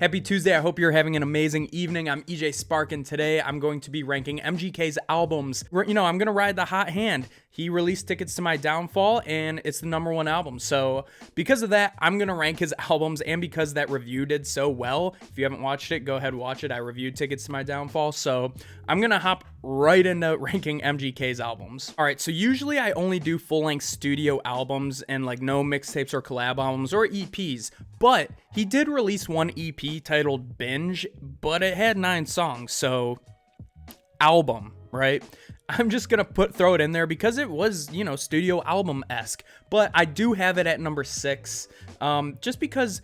Happy Tuesday. I hope you're having an amazing evening. I'm EJ Spark, and today I'm going to be ranking MGK's albums. I'm going to ride the hot hand. He released Tickets to My Downfall, and it's the #1 album. So because of that, I'm going to rank his albums, and because that review did so well, if you haven't watched it, go ahead and watch it. I reviewed Tickets to My Downfall, so I'm going to hop right into ranking MGK's albums. All right, so usually I only do full-length studio albums and like no mixtapes or collab albums or EPs, but he did release one EP titled Binge, but it had 9 songs, so album, right? I'm just gonna throw it in there because it was, studio album-esque, but I do have it at number 6, just because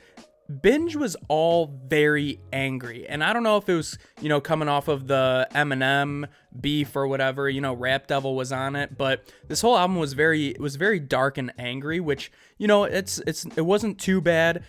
Binge was all very angry, and I don't know if it was, coming off of the Eminem beef or whatever, Rap Devil was on it, but this whole album was very dark and angry, which, it wasn't too bad,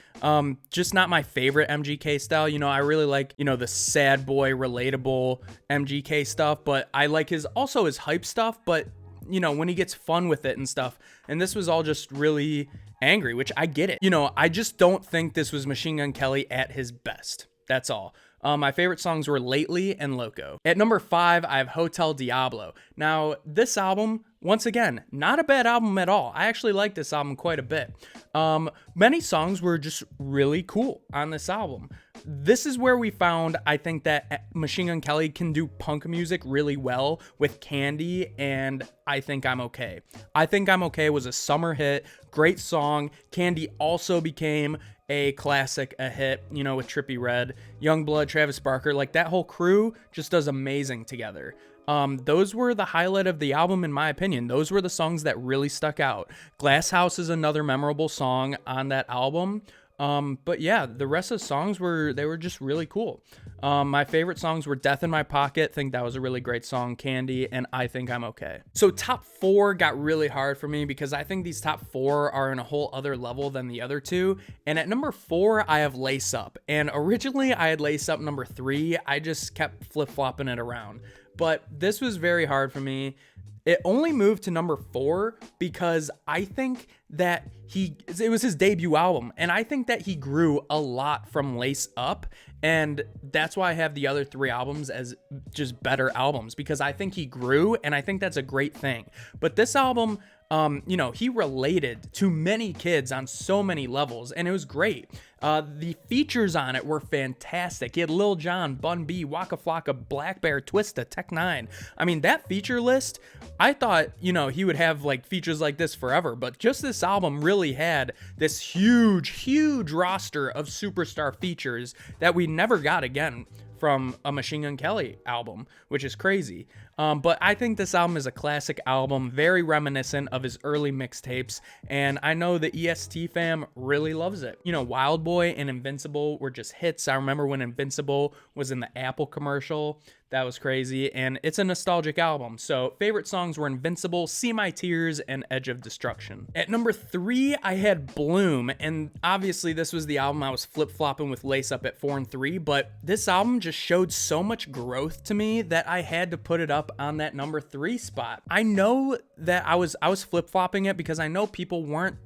just not my favorite MGK style. I really like, the sad boy, relatable MGK stuff, but I like his hype stuff, but, when he gets fun with it and stuff, and this was all just really angry, which I get it. I just don't think this was Machine Gun Kelly at his best. That's all. My favorite songs were Lately and Loco. At number 5, I have Hotel Diablo. Now, this album, once again, not a bad album at all. I actually like this album quite a bit. Many songs were just really cool on this album. This is where we found, I think, that Machine Gun Kelly can do punk music really well with Candy, and I Think I'm Okay. I Think I'm Okay was a summer hit, great song. Candy also became a classic, a hit, with Trippie Redd, Youngblood, Travis Barker, like that whole crew just does amazing together. Those were the highlight of the album, in my opinion. Those were the songs that really stuck out. Glass House is another memorable song on that album. But yeah, the rest of the songs were just really cool. My favorite songs were Death in My Pocket. Think that was a really great song. Candy, and I Think I'm Okay. So top 4 got really hard for me because I think these top 4 are in a whole other level than the other 2. And at number 4, I have Lace Up. And originally I had Lace Up number 3. I just kept flip-flopping it around. But this was very hard for me. It only moved to number 4 because I think that it was his debut album, and I think that he grew a lot from Lace Up, and that's why I have the other 3 albums as just better albums, because I think he grew, and I think that's a great thing. But this album, he related to many kids on so many levels, and it was great. The features on it were fantastic. He had Lil Jon, Bun B, Waka Flocka, Black Bear, Twista, Tech Nine. I mean, that feature list, I thought, he would have like features like this forever, but just this album really had this huge roster of superstar features that we never got again from a Machine Gun Kelly album, which is crazy. But I think this album is a classic album, very reminiscent of his early mixtapes, and I know the EST fam really loves it. Wild Boy and Invincible were just hits. I remember when Invincible was in the Apple commercial. That was crazy, and it's a nostalgic album. So favorite songs were Invincible, See My Tears, and Edge of Destruction. At number 3, I had Bloom, and obviously this was the album I was flip-flopping with Lace Up at 4 and 3, but this album just showed so much growth to me that I had to put it up on that number 3 spot. I know that I was flip-flopping it because I know people weren't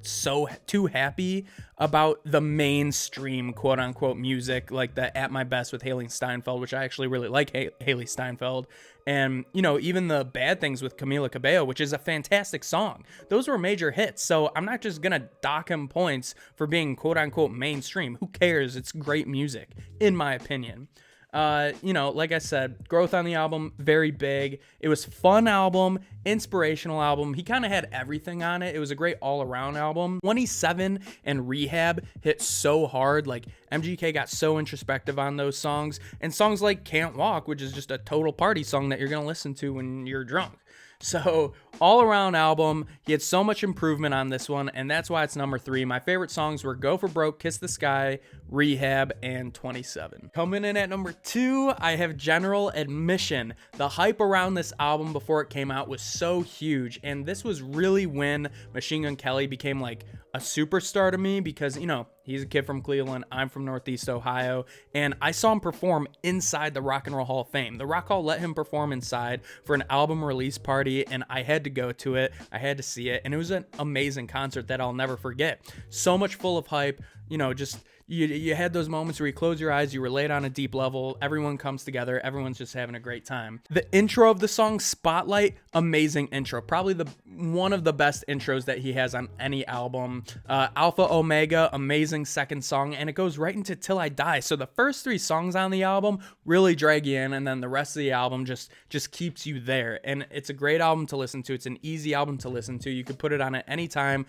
too happy about the mainstream quote-unquote music, like the At My Best with Hailee Steinfeld, which I actually really like Hailee Steinfeld, and even the Bad Things with Camila Cabello, which is a fantastic song. Those were major hits, so I'm not just gonna dock him points for being quote-unquote mainstream. Who cares? It's great music, in my opinion. Like I said, growth on the album, very big. It was fun album, inspirational album. He kind of had everything on it. It was a great all-around album. 27 and Rehab hit so hard. Like, MGK got so introspective on those songs. And songs like Can't Walk, which is just a total party song that you're going to listen to when you're drunk. So all-around album. He had so much improvement on this one, and that's why it's number 3. My favorite songs were Go For Broke, Kiss the Sky, Rehab, and 27. Coming in at number 2, I have General Admission. The hype around this album before it came out was so huge, and this was really when Machine Gun Kelly became like a superstar to me because, he's a kid from Cleveland, I'm from Northeast Ohio, and I saw him perform inside the Rock and Roll Hall of Fame. The Rock Hall let him perform inside for an album release party, and I had to go to it. I had to see it, and it was an amazing concert that I'll never forget. So much full of hype, just you had those moments where you close your eyes, you relate on a deep level, everyone comes together, everyone's just having a great time. The intro of the song Spotlight, amazing intro, probably one of the best intros that he has on any album. Alpha Omega, amazing second song, and it goes right into Till I Die. So the first 3 songs on the album really drag you in, and then the rest of the album just keeps you there. And it's a great album to listen to. It's an easy album to listen to. You could put it on at any time,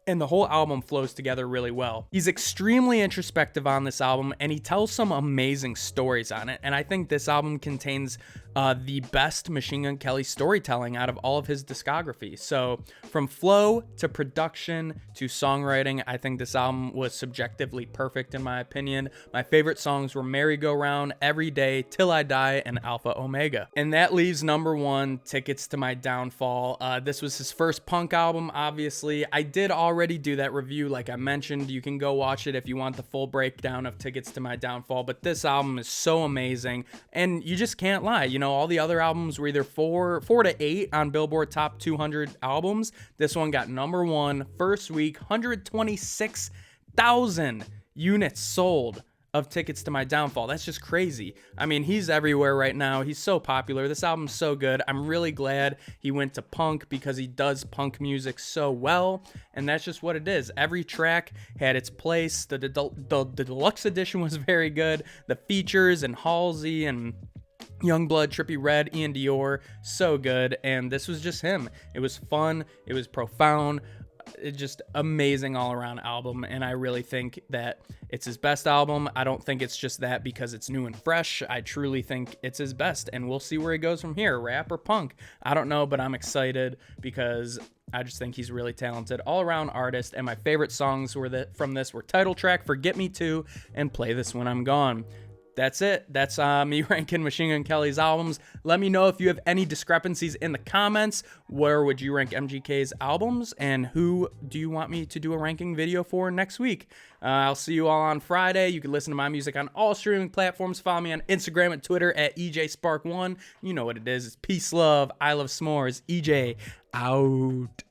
and the whole album flows together really well. He's extremely introspective on this album, and he tells some amazing stories on it. And I think this album contains the best Machine Gun Kelly storytelling out of all of his discography. So from flow to production to songwriting, I think this album was subjectively perfect in my opinion. My favorite songs were Merry Go Round, Every Day, Till I Die, and Alpha Omega. And that leaves number 1, Tickets to My Downfall. This was his first punk album, obviously. I did already do that review, like I mentioned. You can go watch it if you want the full breakdown of Tickets to My Downfall, but this album is so amazing, and you just can't lie. You know, all the other albums were either 4 to 8 on Billboard Top 200 albums. This one got number 1 first week, 126,000 units sold of Tickets to My Downfall. That's just crazy. I mean, he's everywhere right now. He's so popular. This album's so good. I'm really glad he went to punk because he does punk music so well, and that's just what it is. Every track had its place. The deluxe edition was very good. The features and Halsey and Youngblood, Trippie Redd, Ian Dior, so good. And this was just him. It was fun. It was profound. It's just amazing all around album, and I really think that it's his best album. I don't think it's just that because it's new and fresh. I truly think it's his best, and we'll see where he goes from here, rap or punk. I don't know, but I'm excited because I just think he's really talented all-around artist, and my favorite songs from this were title track, Forget Me Too, and Play This When I'm Gone. That's it. That's me ranking Machine Gun Kelly's albums. Let me know if you have any discrepancies in the comments. Where would you rank MGK's albums? And who do you want me to do a ranking video for next week? I'll see you all on Friday. You can listen to my music on all streaming platforms. Follow me on Instagram and Twitter at EJSpark1. You know what it is. It's peace, love, I love s'mores. EJ, out.